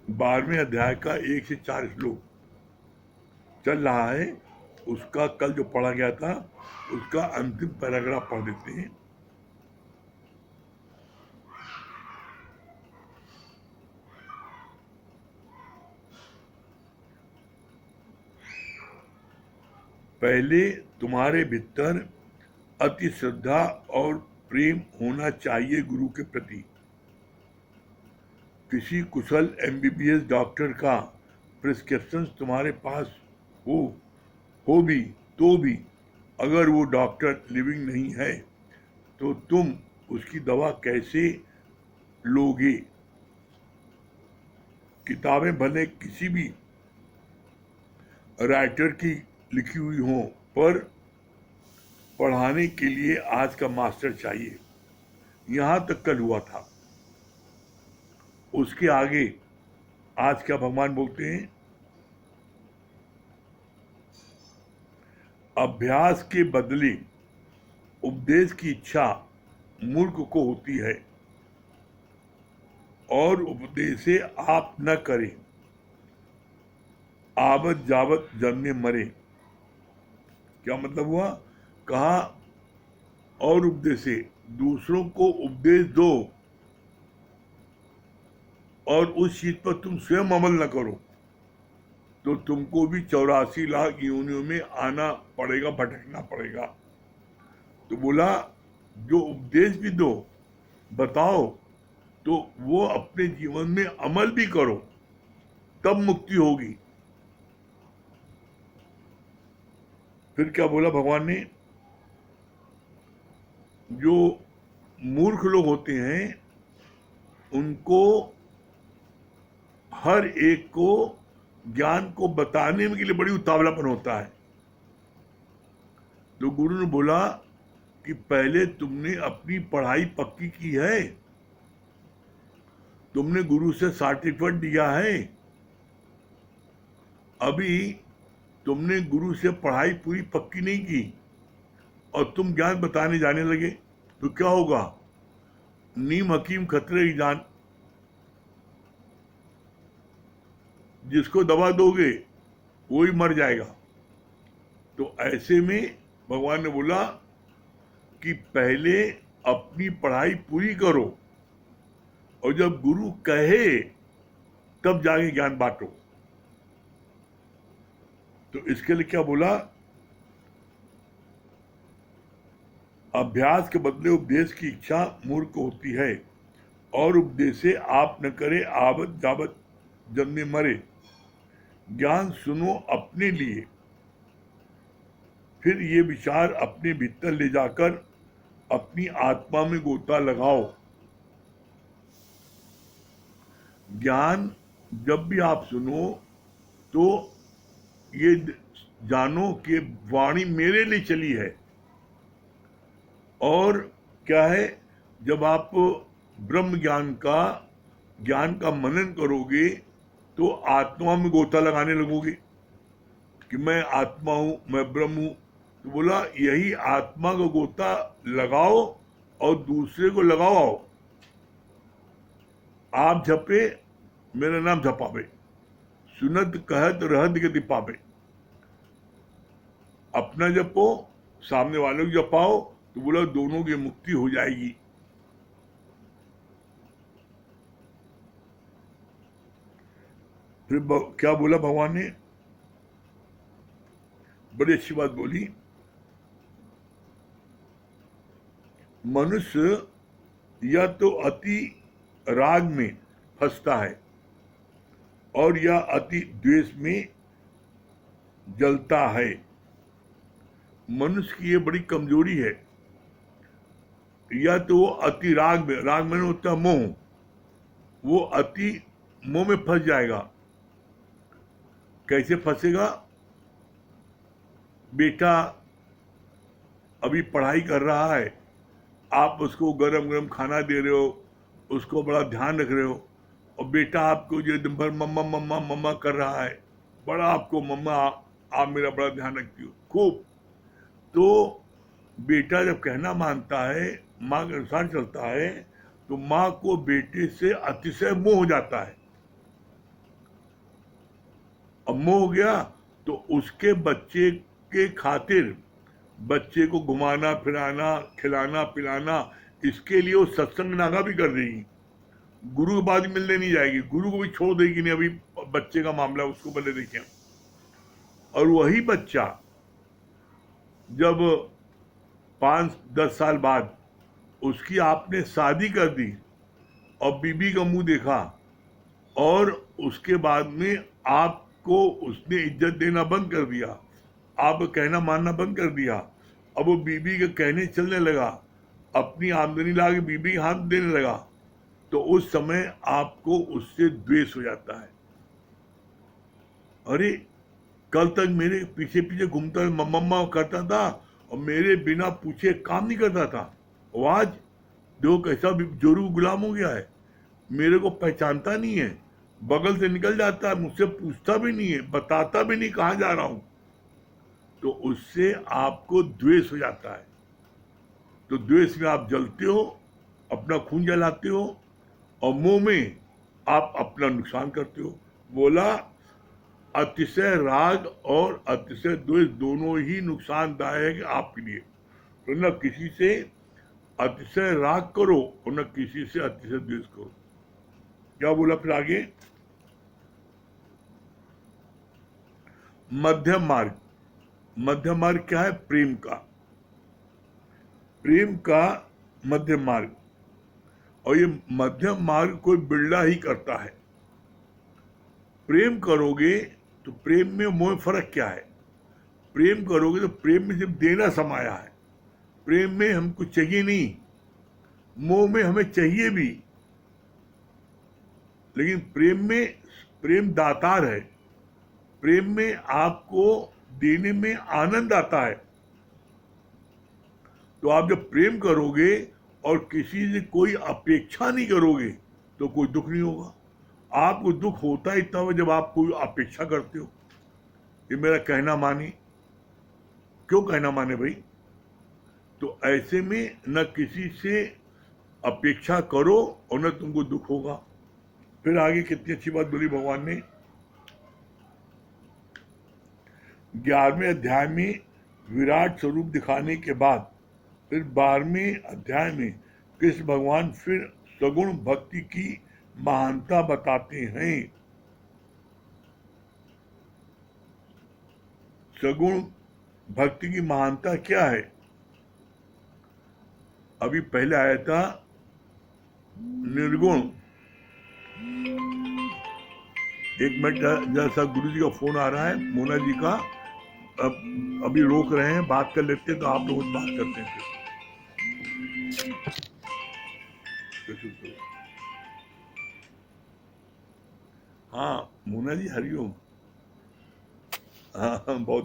12वें अध्याय का 1 से 4 श्लोक चल रहा है। उसका कल जो पढ़ा गया था उसका अंतिम पैराग्राफ पढ़ देते हैं। पहले तुम्हारे भीतर अति श्रद्धा और प्रेम होना चाहिए गुरु के प्रति। किसी कुशल एमबीबीएस डॉक्टर का प्रिस्क्रिप्शन तुम्हारे पास हो भी तो भी अगर वो डॉक्टर लिविंग नहीं है तो तुम उसकी दवा कैसे लोगे। किताबें भले किसी भी राइटर की लिखी हुई हों, पर पढ़ाने के लिए आज का मास्टर चाहिए। यहां तक कल हुआ था। उसके आगे आज क्या भगवान बोलते हैं, अभ्यास के बदले उपदेश की इच्छा मूर्ख को होती है और उपदेशे आप न करें आवत जावत जन्मे मरे। क्या मतलब हुआ? कहा और उपदेशे, दूसरों को उपदेश दो और उस चीज पर तुम स्वयं अमल न करो तो तुमको भी 84 लाख योनियों में आना पड़ेगा, भटकना पड़ेगा। तो बोला जो उपदेश भी दो, बताओ, तो वो अपने जीवन में अमल भी करो, तब मुक्ति होगी। फिर क्या बोला भगवान ने, जो मूर्ख लोग होते हैं उनको हर एक को ज्ञान को बताने के लिए बड़ी उतावलापन होता है। तो गुरु ने बोला कि पहले तुमने अपनी पढ़ाई पक्की की है, तुमने गुरु से सर्टिफिकेट दिया है, अभी तुमने गुरु से पढ़ाई पूरी पक्की नहीं की और तुम ज्ञान बताने जाने लगे तो क्या होगा? नीम हकीम खतरे की जान। जिसको दवा दोगे वो ही मर जाएगा। तो ऐसे में भगवान ने बोला कि पहले अपनी पढ़ाई पूरी करो और जब गुरु कहे तब जाके ज्ञान बांटो। तो इसके लिए क्या बोला, अभ्यास के बदले उपदेश की इच्छा मूर्ख होती है और उपदेश से आप न करे आवत जावत जन्मे मरे। ज्ञान सुनो अपने लिए, फिर ये विचार अपने भीतर ले जाकर अपनी आत्मा में गोता लगाओ। ज्ञान जब भी आप सुनो तो ये जानो कि वाणी मेरे लिए चली है। और क्या है, जब आप ब्रह्म ज्ञान का मनन करोगे तो आत्मा में गोता लगाने लगोगे कि मैं आत्मा हूं, मैं ब्रह्म हूं। तो बोला यही आत्मा का गोता लगाओ और दूसरे को लगाओ। आप जपे मेरा नाम जपावे, सुनत कहत रहत गति पावे। अपना जपो, सामने वालों को जपाओ, तो बोला दोनों की मुक्ति हो जाएगी। फिर क्या बोला भगवान ने, बड़ी अच्छी बात बोली, मनुष्य या तो अति राग में फंसता है और या अति द्वेष में जलता है। मनुष्य की ये बड़ी कमजोरी है। या तो वो अति राग में होता है मोह, वो अति मोह में फंस जाएगा। कैसे फंसेगा? बेटा अभी पढ़ाई कर रहा है, आप उसको गरम गरम खाना दे रहे हो, उसको बड़ा ध्यान रख रहे हो, और बेटा आपको जो दिन भर मम्मा मम्मा मम्मा कर रहा है, बड़ा आपको मम्मा आप मेरा बड़ा ध्यान रखती हो खूब। तो बेटा जब कहना मानता है, माँ के अनुसार चलता है, तो माँ को बेटे से अतिशय मोह हो जाता है। अम्मो हो गया तो उसके बच्चे के खातिर बच्चे को घुमाना फिराना खिलाना पिलाना, इसके लिए वो सत्संग नागा भी कर देगी। गुरु के बाद मिलने नहीं जाएगी, गुरु को भी छोड़ देगी नहीं, अभी बच्चे का मामला उसको पहले देखें। और वही बच्चा जब 5-10 साल बाद उसकी आपने शादी कर दी और बीबी का मुंह देखा और उसके बाद में आपको उसने इज्जत देना बंद कर दिया, आप कहना मानना बंद कर दिया, अब वो बीबी के कहने चलने लगा, अपनी आमदनी ला के बीबी के हाथ देने लगा, तो उस समय आपको उससे द्वेष हो जाता है। अरे कल तक मेरे पीछे पीछे घूमता मम्मा करता था और मेरे बिना पूछे काम नहीं करता था, और आज देखो कैसा भी जोरू गुलाम हो गया है, मेरे को पहचानता नहीं है, बगल से निकल जाता है, मुझसे पूछता भी नहीं है, बताता भी नहीं कहाँ जा रहा हूं, तो उससे आपको द्वेष हो जाता है। तो द्वेष में आप जलते हो, अपना खून जलाते हो, और मोह में आप अपना नुकसान करते हो। बोला अतिशय राग और अतिशय द्वेष दोनों ही नुकसानदायक है आपके लिए। तो न किसी से अतिशय राग करो और न किसी से अतिशय द्वेष करो। क्या बोला फिर आगे? मध्यम मार्ग। मध्यम मार्ग क्या है? प्रेम का, प्रेम का मध्यम मार्ग। और ये मध्यम मार्ग कोई बिरला ही करता है। प्रेम करोगे तो प्रेम में मोह फर्क क्या है? प्रेम करोगे तो प्रेम में सिर्फ देना समाया है, प्रेम में हमको चाहिए नहीं, मोह में हमें चाहिए भी, लेकिन प्रेम में प्रेम दातार है, प्रेम में आपको देने में आनंद आता है। तो आप जब प्रेम करोगे और किसी से कोई अपेक्षा नहीं करोगे तो कोई दुख नहीं होगा। आपको दुख होता ही तब जब आप कोई अपेक्षा करते हो, ये मेरा कहना माने, क्यों कहना माने भाई? तो ऐसे में न किसी से अपेक्षा करो और न तुमको दुख होगा। फिर आगे कितनी अच्छी बात बोली भगवान ने, 11वें अध्याय में विराट स्वरूप दिखाने के बाद फिर 12वें अध्याय में कृष्ण भगवान फिर सगुण भक्ति की महानता बताते हैं। सगुण भक्ति की महानता क्या है? अभी पहले आया था निर्गुण। एक मिनट जैसा गुरु जी का फोन आ रहा है, मोना जी का, अभी रोक रहे हैं, बात कर लेते हैं, तो आप लोग बात करते हैं फिर। हाँ मोना जी हरिओम। हाँ बहुत